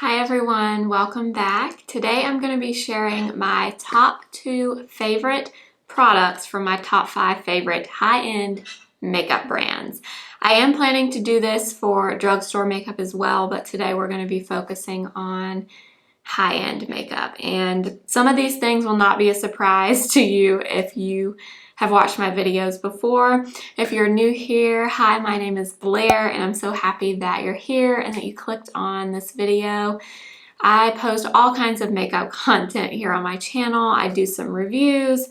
Hi everyone, welcome back. Today I'm going to be sharing my top 2 favorite products from my top 5 favorite high-end makeup brands. I am planning to do this for drugstore makeup as well, but today we're going to be focusing on high-end makeup. And some of these things will not be a surprise to you if you have watched my videos before. If you're new here, hi, my name is Blair, and I'm so happy that you're here and that you clicked on this video. I post all kinds of makeup content here on my channel. I do some reviews,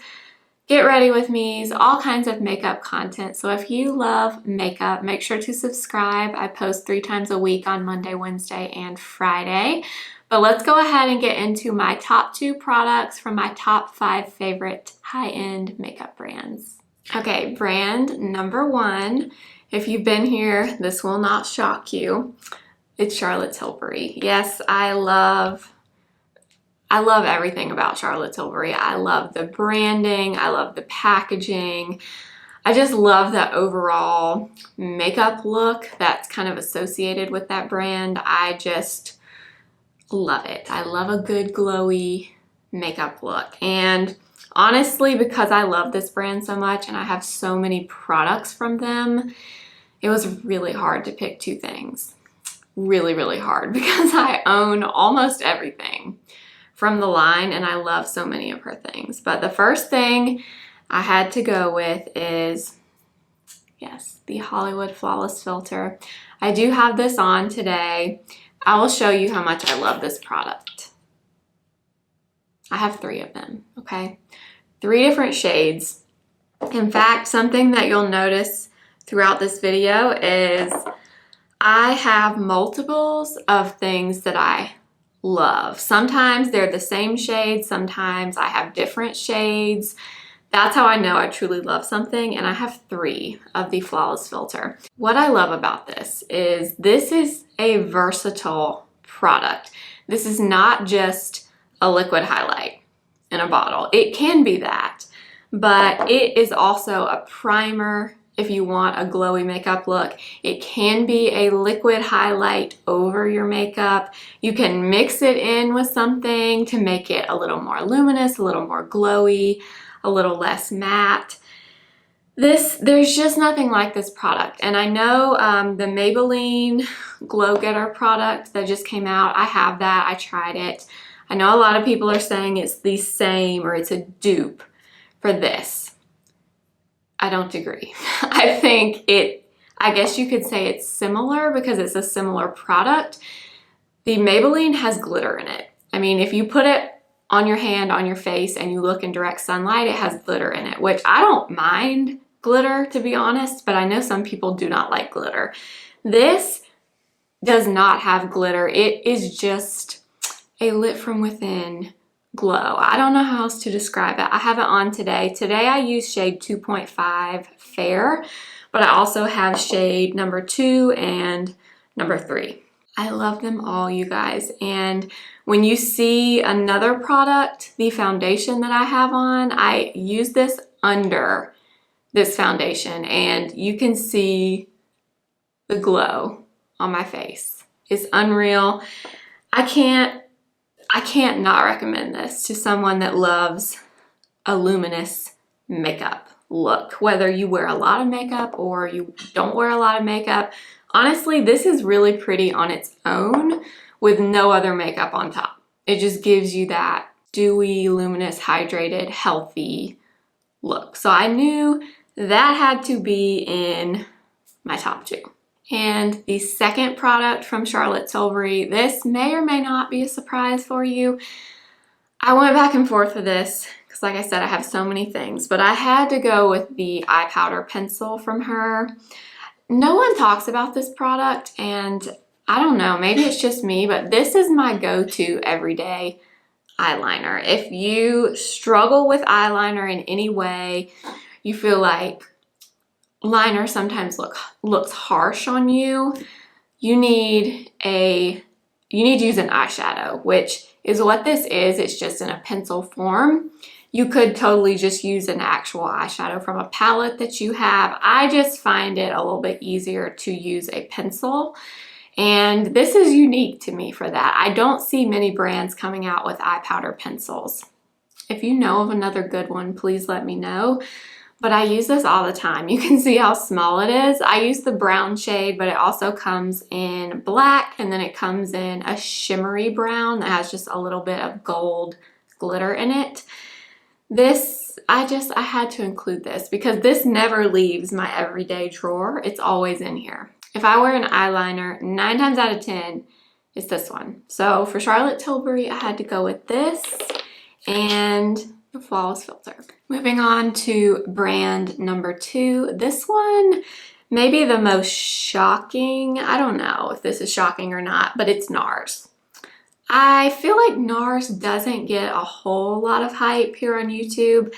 get ready with me's, all kinds of makeup content. So if you love makeup, make sure to subscribe. I post 3 times a week on Monday, Wednesday, and Friday. But let's go ahead and get into my top 2 products from my top 5 favorite high-end makeup brands. Okay, brand number 1. If you've been here, this will not shock you. It's Charlotte Tilbury. Yes, I love everything about Charlotte Tilbury. I love the branding, I love the packaging. I just love the overall makeup look that's kind of associated with that brand. I just love it. I love a good glowy makeup look. And honestly, because I love this brand so much and I have so many products from them, it was really hard to pick 2 things. Really, really hard because I own almost everything from the line and I love so many of her things. But the first thing I had to go with is, yes, the Hollywood Flawless Filter. I do have this on today. I will show you how much I love this product. I have 3 of them, okay? 3 different shades. In fact, something that you'll notice throughout this video is I have multiples of things that I love. Sometimes they're the same shade, sometimes I have different shades. That's how I know I truly love something, and I have 3 of the Flawless Filter. What I love about this is a versatile product. This is not just a liquid highlight in a bottle. It can be that, but it is also a primer if you want a glowy makeup look. It can be a liquid highlight over your makeup. You can mix it in with something to make it a little more luminous, a little more glowy, a little less matte. There's just nothing like this product. And I know the Maybelline Glow Getter product that just came out, I have that, I tried it. I know a lot of people are saying it's the same or it's a dupe for this. I don't agree. I guess you could say it's similar because it's a similar product. The Maybelline has glitter in it. I mean, if you put it on your hand, on your face, and you look in direct sunlight, it has glitter in it, which I don't mind glitter, to be honest, but I know some people do not like glitter. This does not have glitter. It is just a lit from within glow. I don't know how else to describe it. I have it on today. Today I use shade 2.5 Fair, but I also have shade number 2 and number 3. I love them all, you guys. And when you see another product, the foundation that I have on, I use this under this foundation and you can see the glow on my face. It's unreal. I can't not recommend this to someone that loves a luminous makeup look, whether you wear a lot of makeup or you don't wear a lot of makeup. Honestly, this is really pretty on its own with no other makeup on top. It just gives you that dewy, luminous, hydrated, healthy look. So I knew that had to be in my top 2. And the second product from Charlotte Tilbury, this may or may not be a surprise for you. I went back and forth with this because, like I said, I have so many things, but I had to go with the eye powder pencil from her. No one talks about this product, and I don't know, maybe it's just me, but this is my go-to everyday eyeliner. If you struggle with eyeliner in any way, you feel like liner sometimes looks harsh on you, you need to use an eyeshadow, which is what this is. It's just in a pencil form. You could totally just use an actual eyeshadow from a palette that you have. I just find it a little bit easier to use a pencil And this is unique to me for that. I don't see many brands coming out with eye powder pencils. If you know of another good one, please let me know. But I use this all the time. You can see how small it is. I use the brown shade, but it also comes in black, and then it comes in a shimmery brown that has just a little bit of gold glitter in it. This, I had to include this because this never leaves my everyday drawer. It's always in here. If I wear an eyeliner, 9 times out of 10, it's this one. So for Charlotte Tilbury, I had to go with this and the Flawless Filter. Moving on to brand number 2. This one may be the most shocking. I don't know if this is shocking or not, but it's Nars. I feel like Nars doesn't get a whole lot of hype here on YouTube.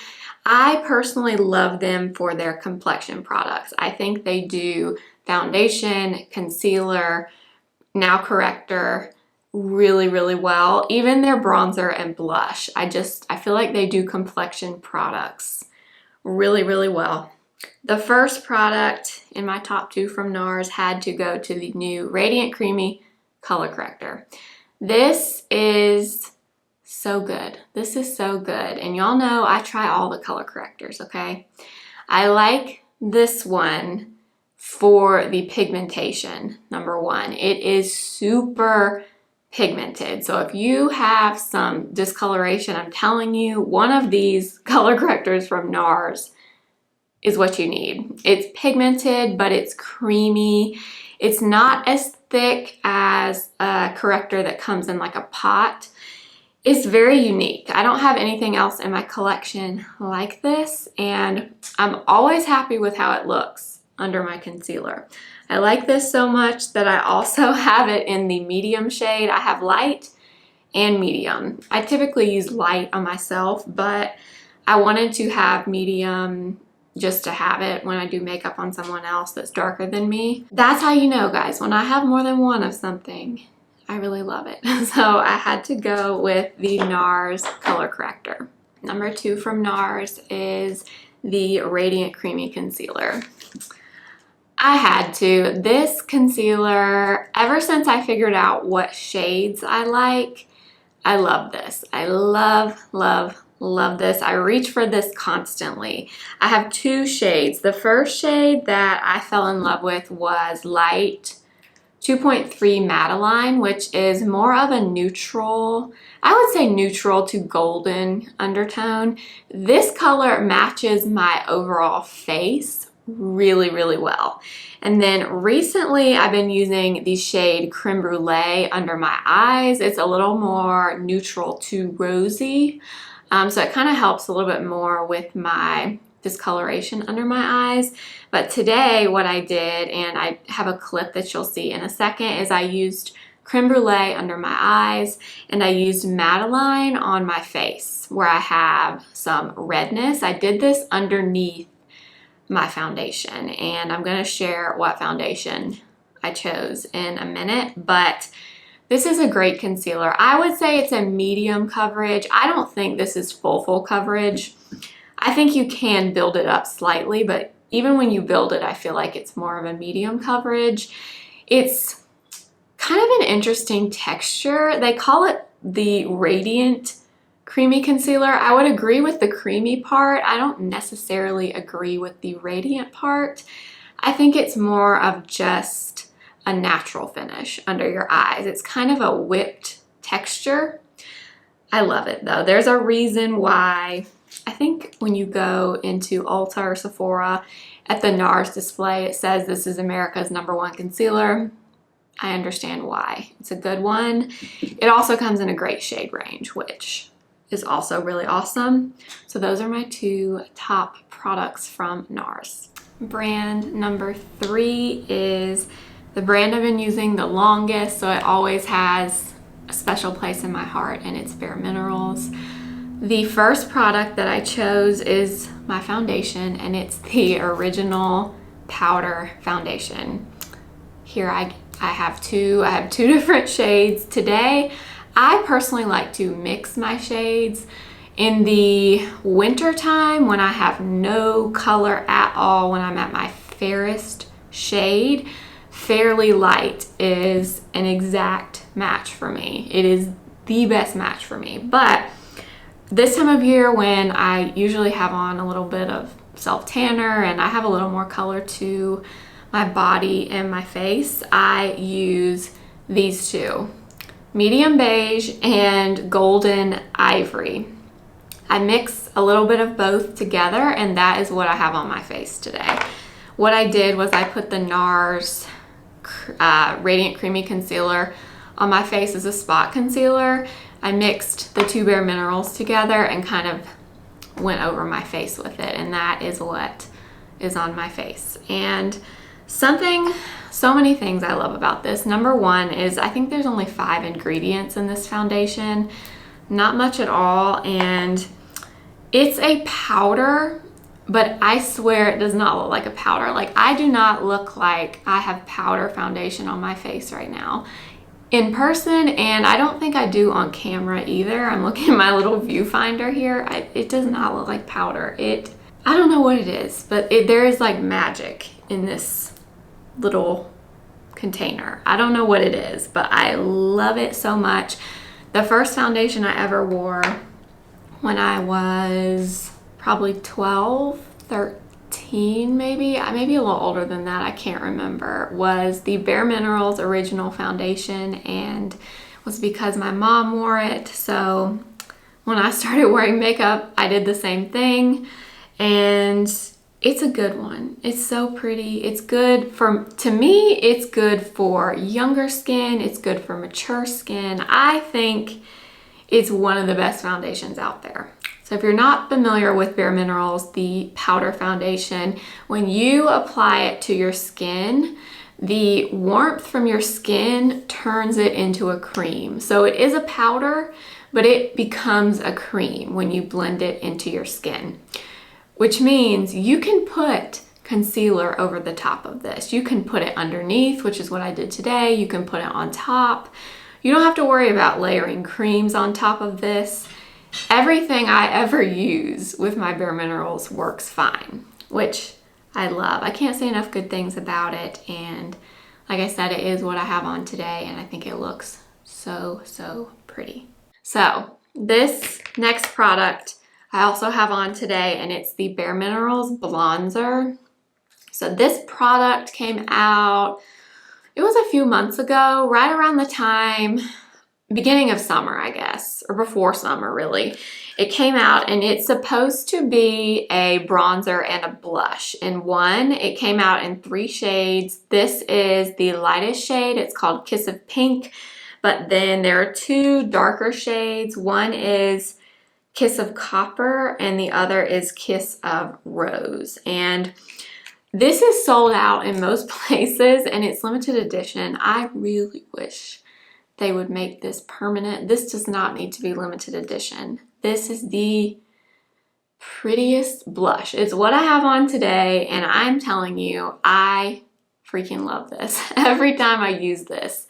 I personally love them for their complexion products. I think they do foundation, concealer, now corrector, really, really well. Even their bronzer and blush. I feel like they do complexion products really, really well. The first product in my top 2 from Nars had to go to the new Radiant Creamy Color Corrector. This is so good. This is so good. And y'all know I try all the color correctors, okay? I like this one for the pigmentation, number 1. It is super pigmented. So if you have some discoloration, I'm telling you, one of these color correctors from Nars is what you need. It's pigmented, but it's creamy. It's not as thick as a corrector that comes in like a pot. It's very unique. I don't have anything else in my collection like this, and I'm always happy with how it looks under my concealer. I like this so much that I also have it in the medium shade. I have light and medium. I typically use light on myself, but I wanted to have medium just to have it when I do makeup on someone else that's darker than me. That's how you know, guys, when I have more than one of something, I really love it. So I had to go with the Nars Color Corrector. Number 2 from Nars is the Radiant Creamy Concealer. I had to. This concealer, ever since I figured out what shades I like, I love this. I love, love, love this. I reach for this constantly. I have 2 shades. The first shade that I fell in love with was Light 2.3 Madeline, which is more of a neutral, I would say neutral to golden undertone. This color matches my overall face really, really well. And then recently I've been using the shade Creme Brulee under my eyes. It's a little more neutral to rosy. So it kind of helps a little bit more with my discoloration under my eyes. But today what I did, and I have a clip that you'll see in a second, is I used Creme Brulee under my eyes and I used Madeline on my face where I have some redness. I did this underneath my foundation, and I'm going to share what foundation I chose in a minute, but this is a great concealer. I would say it's a medium coverage. I don't think this is full coverage. I think you can build it up slightly, but even when you build it, I feel like it's more of a medium coverage. It's kind of an interesting texture. They call it the Radiant Creamy Concealer. I would agree with the creamy part. I don't necessarily agree with the radiant part. I think it's more of just a natural finish under your eyes. It's kind of a whipped texture. I love it though. There's a reason why. I think when you go into Ulta or Sephora, at the Nars display, it says this is America's #1 concealer. I understand why. It's a good one. It also comes in a great shade range, which is also really awesome. So those are my 2 top products from Nars. Brand number 3 is the brand I've been using the longest, so it always has a special place in my heart, and it's Bare Minerals. The first product that I chose is my foundation, and it's the original powder foundation. Here I have two different shades. Today, I personally like to mix my shades. In the winter time, when I have no color at all, when I'm at my fairest shade, Fairly Light is an exact match for me. It is the best match for me. But this time of year, when I usually have on a little bit of self-tanner and I have a little more color to my body and my face, I use these two, Medium Beige and Golden Ivory. I mix a little bit of both together, and that is what I have on my face today. What I did was I put the Nars Radiant Creamy Concealer on my face as a spot concealer. I mixed the two Bare Minerals together and kind of went over my face with it, and that is what is on my face. And so many things I love about this. Number one is I think there's only 5 ingredients in this foundation, not much at all, and it's a powder, but I swear it does not look like a powder. Like, I do not look like I have powder foundation on my face right now in person, and I don't think I do on camera either. I'm looking at my little viewfinder here. It does not look like powder. I don't know what it is, but there is like magic in this little container. I don't know what it is, but I love it so much. The first foundation I ever wore when I was probably 12, 13 maybe a little older than that, I can't remember, was the Bare Minerals Original Foundation, and it was because my mom wore it. So when I started wearing makeup, I did the same thing, and it's a good one. It's so pretty. It's good to me, it's good for younger skin. It's good for mature skin. I think it's one of the best foundations out there. So if you're not familiar with Bare Minerals, the powder foundation, when you apply it to your skin, the warmth from your skin turns it into a cream. So it is a powder, but it becomes a cream when you blend it into your skin, which means you can put concealer over the top of this. You can put it underneath, which is what I did today. You can put it on top. You don't have to worry about layering creams on top of this. Everything I ever use with my Bare Minerals works fine, which I love. I can't say enough good things about it, and like I said, it is what I have on today, and I think it looks so, so pretty. So this next product I also have on today, and it's the Bare Minerals Blonzer. So this product came out, it was a few months ago, right around the time, beginning of summer, I guess, or before summer, really. It came out, and it's supposed to be a bronzer and a blush in one. It came out in 3 shades. This is the lightest shade. It's called Kiss of Pink, but then there are 2 darker shades. One is Kiss of Copper, and the other is Kiss of Rose. And this is sold out in most places, and it's limited edition. I really wish they would make this permanent. This does not need to be limited edition. This is the prettiest blush. It's what I have on today, and I'm telling you, I freaking love this. Every time I use this,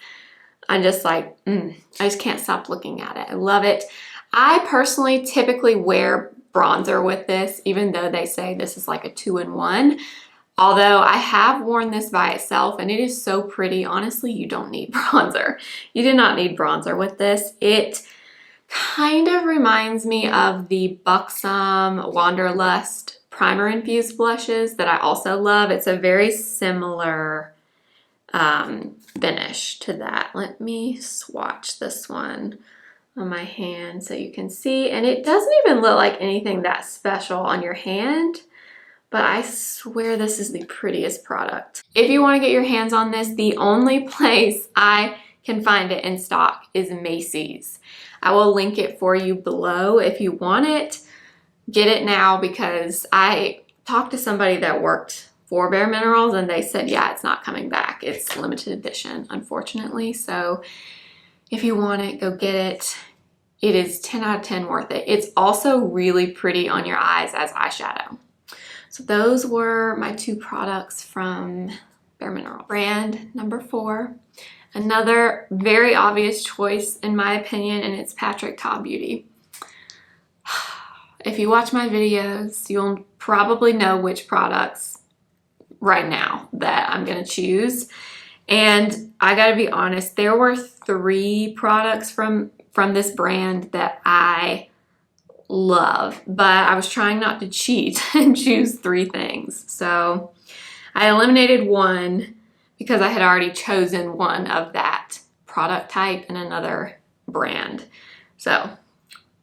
I'm just like, I just can't stop looking at it. I love it. I personally typically wear bronzer with this, even though they say this is like a 2-in-1. Although I have worn this by itself, and it is so pretty. Honestly, you don't need bronzer. You do not need bronzer with this. It kind of reminds me of the Buxom Wanderlust primer infused blushes that I also love. It's a very similar finish to that. Let me swatch this one on my hand so you can see. And it doesn't even look like anything that special on your hand, but I swear this is the prettiest product. If you want to get your hands on this, the only place I can find it in stock is Macy's. I will link it for you below. If you want it, get it now, because I talked to somebody that worked for Bare Minerals and they said, yeah, it's not coming back. It's limited edition, unfortunately. So if you want it, go get it. It is 10 out of 10 worth it. It's also really pretty on your eyes as eyeshadow. So those were my 2 products from Bare Minerals. Brand number 4, another very obvious choice in my opinion, and it's Patrick Ta Beauty. If you watch my videos, you'll probably know which products right now that I'm gonna choose. And I gotta be honest, there were 3 products from this brand that I love, but I was trying not to cheat and choose 3 things. So I eliminated one because I had already chosen one of that product type in another brand. So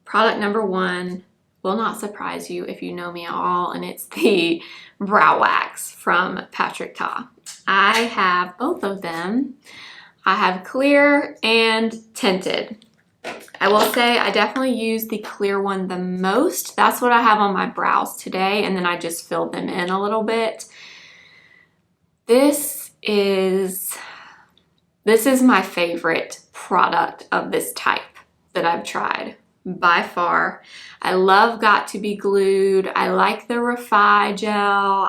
product number 1 will not surprise you if you know me at all, and it's the brow wax from Patrick Ta. I have both of them. I have clear and tinted. I will say I definitely use the clear one the most. That's what I have on my brows today, and then I just filled them in a little bit. This is my favorite product of this type that I've tried by far. I love Got to Be Glued. I like the Refi gel.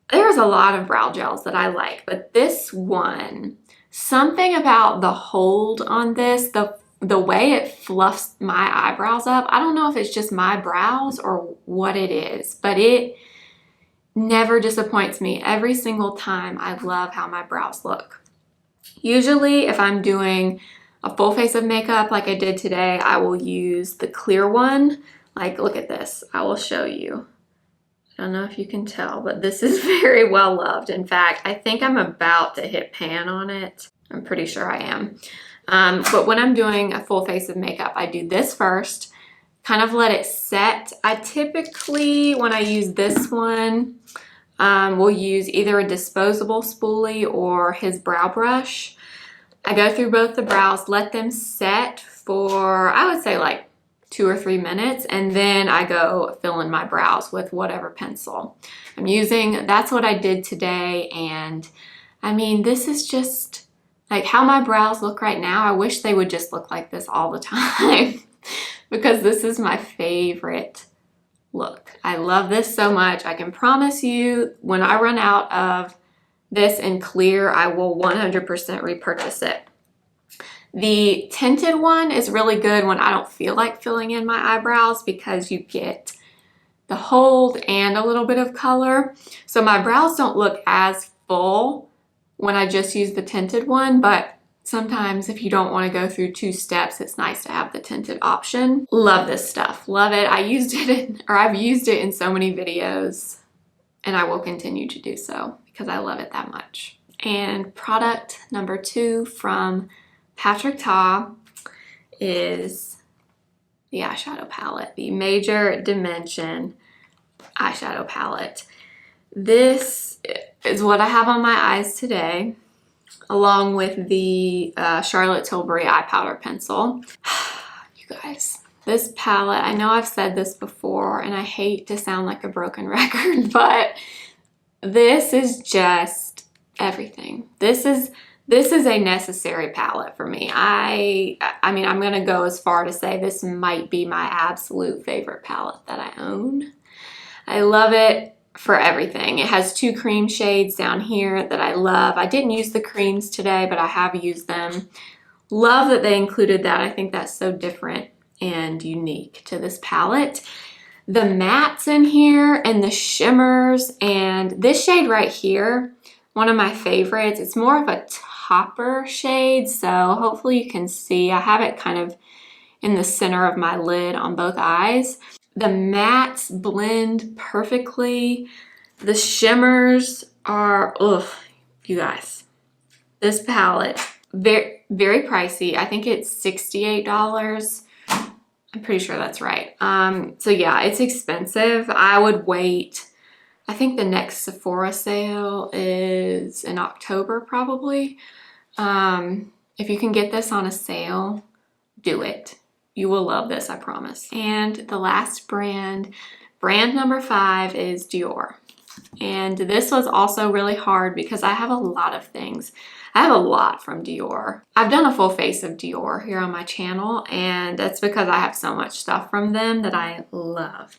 There's a lot of brow gels that I like, but this one, something about the hold on this, the way it fluffs my eyebrows up. I don't know if it's just my brows or what it is, but it never disappoints me. Every single time, I love how my brows look. Usually, if I'm doing a full face of makeup like I did today, I will use the clear one. Like, look at this. I will show you. I don't know if you can tell, but this is very well loved. In fact, I think I'm about to hit pan on it. I'm pretty sure I am. But when I'm doing a full face of makeup, I do this first, kind of let it set. I typically, when I use this one, will use either a disposable spoolie or his brow brush. I go through both the brows, let them set for, I would say like 2 or 3 minutes, and then I go fill in my brows with whatever pencil I'm using. That's what I did today, and I mean, this is just like how my brows look right now. I wish they would just look like this all the time because this is my favorite look. I love this so much. I can promise you when I run out of this in clear, I will 100% repurchase it. The tinted one is really good when I don't feel like filling in my eyebrows because you get the hold and a little bit of color. So my brows don't look as full when I just use the tinted one, but sometimes if you don't want to go through 2 steps, it's nice to have the tinted option. Love this stuff. Love it. I've used it in so many videos, and I will continue to do so because I love it that much. And product number 2 from Patrick Ta is the eyeshadow palette, the Major Dimension eyeshadow palette. This is what I have on my eyes today, along with the Charlotte Tilbury eye powder pencil. You guys, this palette, I know I've said this before and I hate to sound like a broken record, but this is just everything. This is a necessary palette for me. I mean, I'm gonna go as far to say this might be my absolute favorite palette that I own. I love it for everything. It has 2 cream shades down here that I love. I didn't use the creams today, but I have used them. Love that they included that. I think that's so different and unique to this palette. The mattes in here and the shimmers, and this shade right here, one of my favorites. It's more of a topper shade, so hopefully you can see. I have it kind of in the center of my lid on both eyes. The mattes blend perfectly. The shimmers are, ugh, you guys. This palette, very, very pricey. I think it's $68. I'm pretty sure that's right. So yeah, it's expensive. I would wait. I think the next Sephora sale is in October probably. If you can get this on a sale, do it. You will love this, I promise. And the last brand number 5 is Dior. And this was also really hard because I have a lot of things. I have a lot from Dior. I've done a full face of Dior here on my channel, and that's because I have so much stuff from them that I love.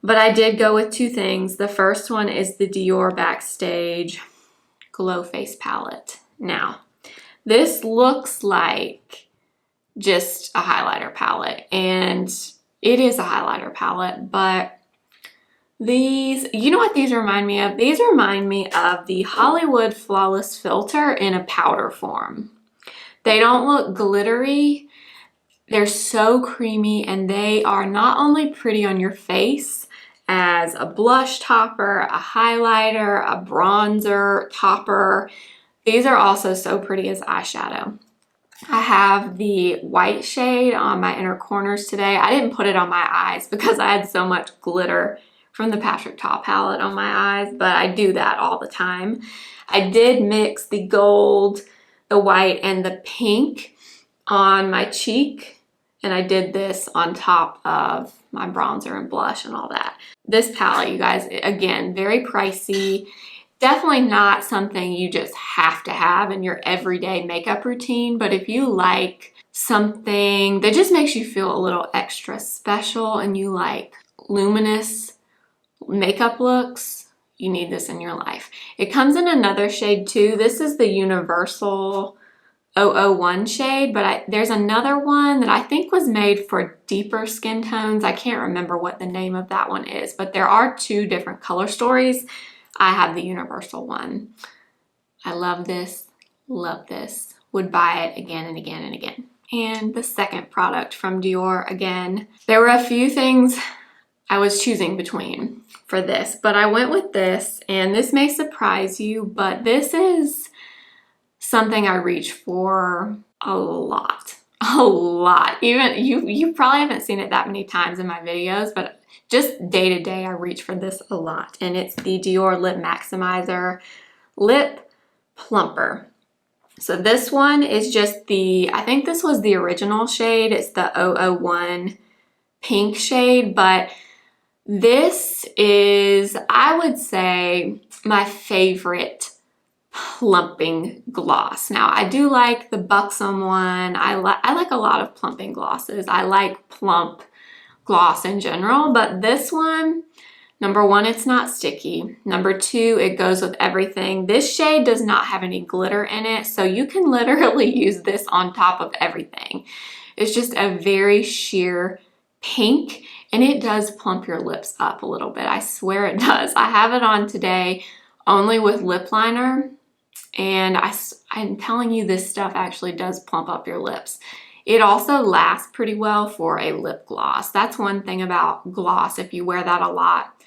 But I did go with 2 things. The first one is the Dior Backstage Glow Face Palette. Now, this looks like just a highlighter palette, and it is a highlighter palette, but These, you know what these remind me of? These remind me of the Hollywood Flawless Filter in a powder form. They don't look glittery. They're so creamy, and they are not only pretty on your face as a blush topper, a highlighter, a bronzer topper. These are also so pretty as eyeshadow. I have the white shade on my inner corners today. I didn't put it on my eyes because I had so much glitter from the Patrick Ta palette on my eyes, but I do that all the time. I did mix the gold, the white, and the pink on my cheek, and I did this on top of my bronzer and blush and all that. This palette, you guys, again, very pricey. Definitely not something you just have to have in your everyday makeup routine, but if you like something that just makes you feel a little extra special and you like luminous makeup looks, you need this in your life. It comes in another shade too. This is the Universal 001 shade, but there's another one that I think was made for deeper skin tones. I can't remember what the name of that one is, but there are two different color stories. I have the Universal one. I love this, would buy it again and again and again. And the second product from Dior, again, there were a few things I was choosing between for this, but I went with this, and this may surprise you, but this is something I reach for a lot. Even you probably haven't seen it that many times in my videos, but just day to day, I reach for this a lot. And it's the Dior Lip Maximizer Lip Plumper. So this one is just I think this was the original shade. It's the 001 pink shade, but this is, I would say, my favorite plumping gloss. Now, I do like the Buxom one. I like a lot of plumping glosses. I like plump gloss in general, but this one, number one, it's not sticky. Number two, it goes with everything. This shade does not have any glitter in it, so you can literally use this on top of everything. It's just a very sheer pink, and it does plump your lips up a little bit. I swear it does. I have it on today only with lip liner, and I'm telling you, this stuff actually does plump up your lips. It also lasts pretty well for a lip gloss. That's one thing about gloss. If you wear that a lot,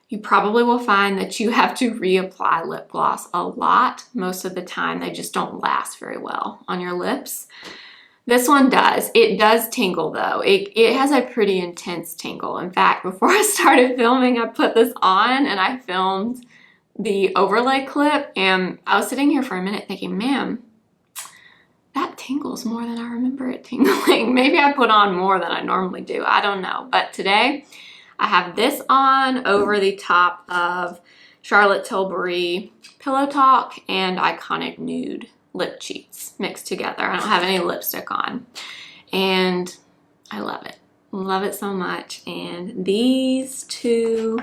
you probably will find that you have to reapply lip gloss a lot. Most of the time, they just don't last very well on your lips. This one does. It does tingle though. It has a pretty intense tingle. In fact, before I started filming, I put this on and I filmed the overlay clip, and I was sitting here for a minute thinking, man, that tingles more than I remember it tingling. Maybe I put on more than I normally do. I don't know. But today I have this on over the top of Charlotte Tilbury Pillow Talk and Iconic Nude lip cheats mixed together. I don't have any lipstick on, and I love it. Love it so much. And these two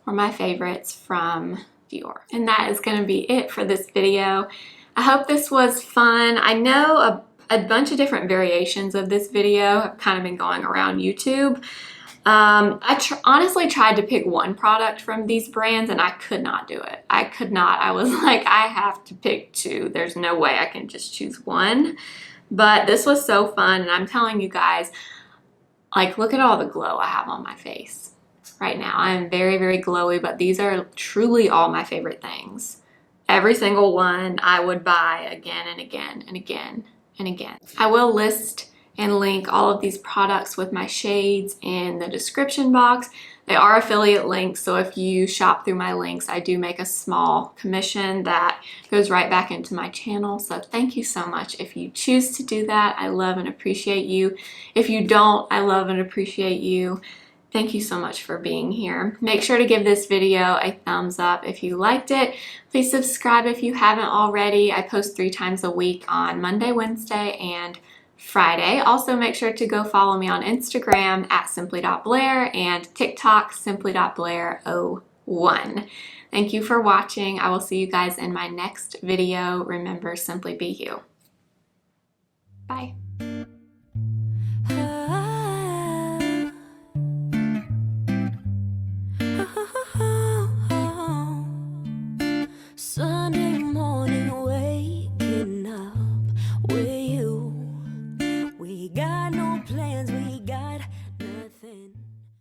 were my favorites from Dior. And that is going to be it for this video. I hope this was fun. I know a bunch of different variations of this video have kind of been going around YouTube. I honestly tried to pick one product from these brands, and I could not do it. I could not. I was like, I have to pick two. There's no way I can just choose one. But this was so fun, and I'm telling you guys, like, look at all the glow I have on my face right now. I'm very, very glowy, but these are truly all my favorite things. Every single one I would buy again and again and again and again. I will list and link all of these products with my shades in the description box. They are affiliate links, so if you shop through my links, I do make a small commission that goes right back into my channel. So thank you so much if you choose to do that. I love and appreciate you. If you don't, I love and appreciate you. Thank you so much for being here. Make sure to give this video a thumbs up if you liked it. Please subscribe if you haven't already. I post 3 times a week on Monday, Wednesday, and Friday. Also, make sure to go follow me on Instagram at simply.blair and TikTok simply.blair01. Thank you for watching. I will see you guys in my next video. Remember, simply be you. Bye. Got no plans